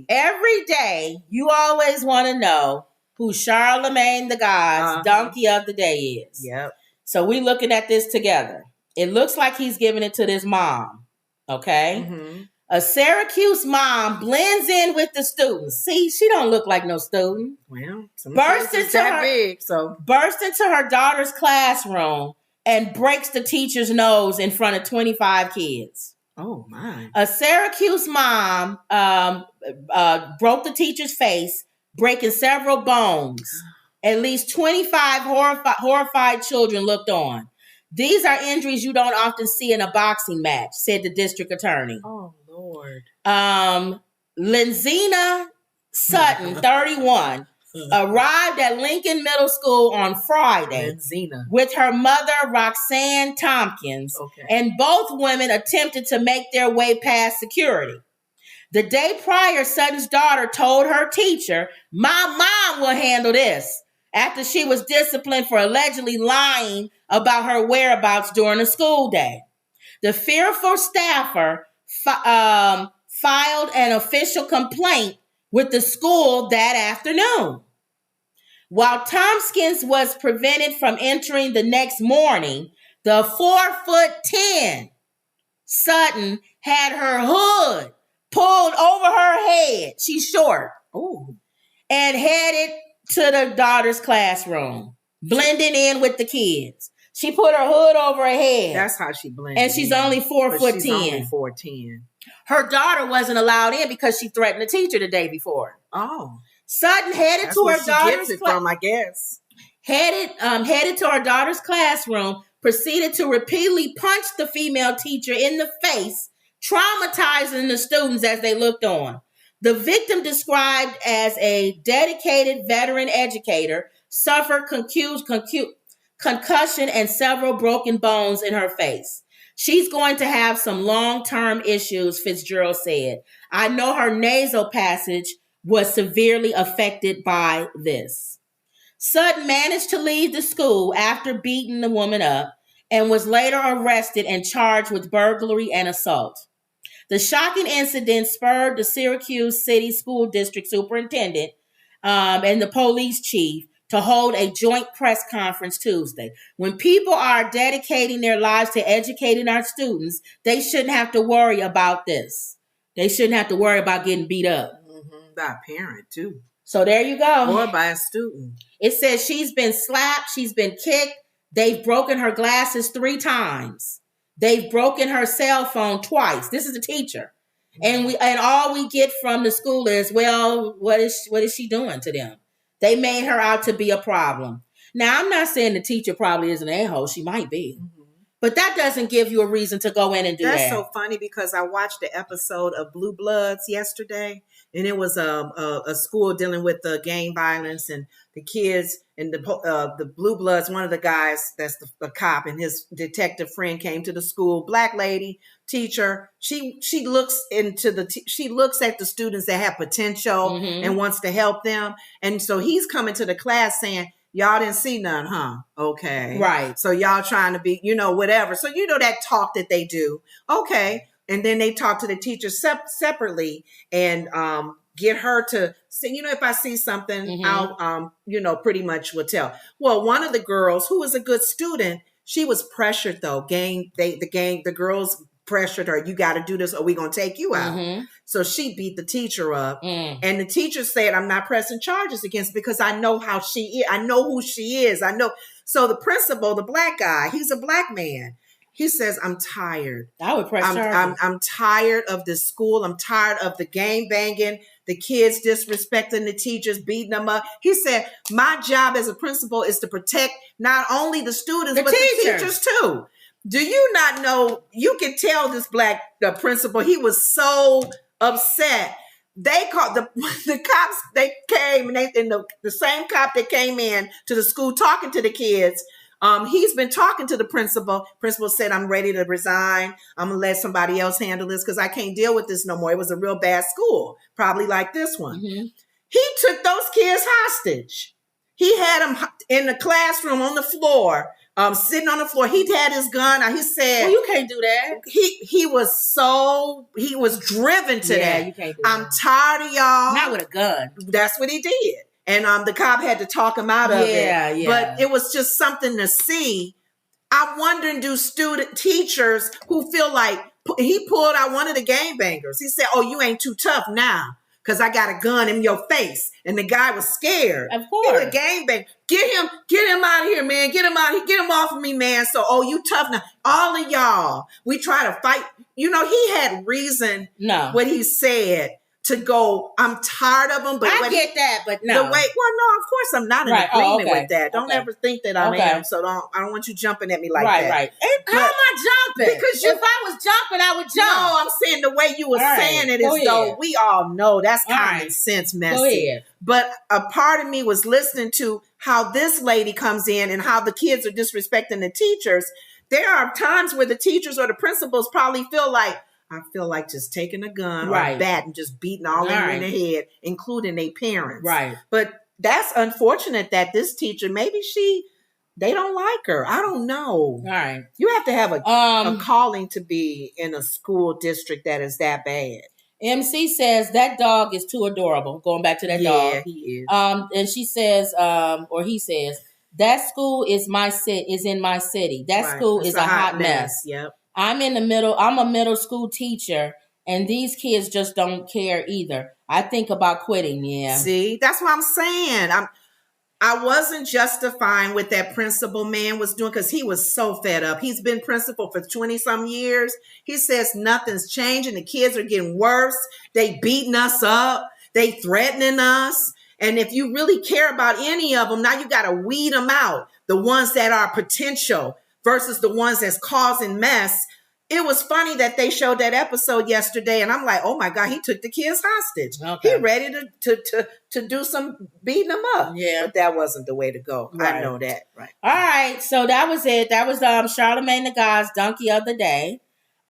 Every day, you always want to know who Charlemagne the God's donkey of the day is. Yep. So we looking at this together. It looks like he's giving it to this mom. Okay? Mm-hmm. A Syracuse mom blends in with the students. See, she don't look like no student. Well, bursts into her daughter's classroom and breaks the teacher's nose in front of 25 kids. Oh, my. A Syracuse mom broke the teacher's face, breaking several bones. At least 25 horrified children looked on. These are injuries you don't often see in a boxing match, said the district attorney. Oh, Lord. Lenzina Sutton, 31, arrived at Lincoln Middle School on Friday with her mother, Roxanne Tompkins, and both women attempted to make their way past security. The day prior, Sutton's daughter told her teacher, "My mom will handle this," after she was disciplined for allegedly lying about her whereabouts during the school day. The fearful staffer filed an official complaint with the school that afternoon. While Tompkins was prevented from entering the next morning, the 4'10" Sutton had her hood pulled over her head. She's short. Ooh. And headed to the daughter's classroom, blending in with the kids. She put her hood over her head. That's how she blended. And she's only 4'10". She's only 4'10". Her daughter wasn't allowed in because she threatened the teacher the day before. Oh. Sutton headed to her daughter's classroom, I guess. Headed to her daughter's classroom, proceeded to repeatedly punch the female teacher in the face, traumatizing the students as they looked on. The victim, described as a dedicated veteran educator, suffered concussion and several broken bones in her face. She's going to have some long-term issues, Fitzgerald said. I know her nasal passage was severely affected by this. Sutton managed to leave the school after beating the woman up and was later arrested and charged with burglary and assault. The shocking incident spurred the Syracuse City School District Superintendent and the police chief to hold a joint press conference Tuesday. When people are dedicating their lives to educating our students, they shouldn't have to worry about this. They shouldn't have to worry about getting beat up. Mm-hmm. By a parent, too. So there you go. Or by a student. It says she's been slapped, she's been kicked. They've broken her glasses 3 times. They've broken her cell phone twice. This is a teacher. And all we get from the school is, well, what is she doing to them? They made her out to be a problem. Now, I'm not saying the teacher probably is an a-hole. She might be. Mm-hmm. But that doesn't give you a reason to go in and do that. That's so funny because I watched the episode of Blue Bloods yesterday, and it was a school dealing with gang violence, and the kids and the Blue Bloods, one of the guys that's the cop and his detective friend came to the school, black lady, teacher. She looks she looks at the students that have potential and wants to help them. And so he's coming to the class saying, y'all didn't see none, huh? Okay. Right. So y'all trying to be, whatever. So that talk that they do. Okay. And then they talk to the teacher separately and get her to say, if I see something, I'll, pretty much will tell. Well, one of the girls who was a good student, she was pressured though. The girls pressured her. You got to do this or we're going to take you out. Mm-hmm. So she beat the teacher up. And the teacher said, I'm not pressing charges against because I know how she is. I know who she is. I know. So the principal, the black guy, he's a black man. He says, I'm tired. I would press charges. I'm tired of this school. I'm tired of the gang banging, the kids disrespecting the teachers, beating them up. He said, my job as a principal is to protect not only the students, but the teachers too. Do you not know? You can tell this the principal, he was so upset. They called the cops. They came and the same cop that came in to the school talking to the kids. He's been talking to the principal. Principal said, I'm ready to resign. I'm going to let somebody else handle this because I can't deal with this no more. It was a real bad school, probably like this one. Mm-hmm. He took those kids hostage. He had them in the classroom on the floor, sitting on the floor. He had his gun. He said, well, you can't do that. He was driven to that. You can't do I'm that. tired of y'all. Not with a gun. That's what he did. And the cop had to talk him out of it. Yeah. But it was just something to see. I'm wondering, do teachers who feel like, he pulled out one of the gangbangers. He said, oh, you ain't too tough now because I got a gun in your face. And the guy was scared. Of course. He was a gangbanger. Get him out of here, man. Get him out of here. Get him off of me, man. So, oh, you tough now. All of y'all, we try to fight. You know, he had reason, what he said, to go, I'm tired of him. But I get that, but no. Of course I'm not in agreement with that. Don't ever think that I am. So I don't want you jumping at me like that. Right. How am I jumping? Because if I was jumping, I would jump. No, I'm saying the way you were saying it is though we all know that's common sense message. But a part of me was listening to how this lady comes in and how the kids are disrespecting the teachers. There are times where the teachers or the principals probably feel like, I feel like just taking a gun or a bat and just beating all of them in the head, including their parents. Right. But that's unfortunate that this teacher, maybe they don't like her. I don't know. Right. You have to have a calling to be in a school district that is that bad. MC says that dog is too adorable. Going back to that dog. Yeah, he is. And she says, or he says, that school is in my city. That school is a hot mess. Yep. I'm a middle school teacher, and these kids just don't care either. I think about quitting, See, that's what I'm saying. I wasn't justifying what that principal man was doing because he was so fed up. He's been principal for 20-some years. He says nothing's changing. The kids are getting worse. They beating us up. They threatening us. And if you really care about any of them, now you got to weed them out. The ones that are potential versus the ones that's causing mess. It was funny that they showed that episode yesterday, and I'm like, oh my God, he took the kids hostage. Okay. He ready to do some beating them up. Yeah. But that wasn't the way to go. Right. I know that. Right. All right. So that was it. That was Charlamagne the God's Donkey of the Day.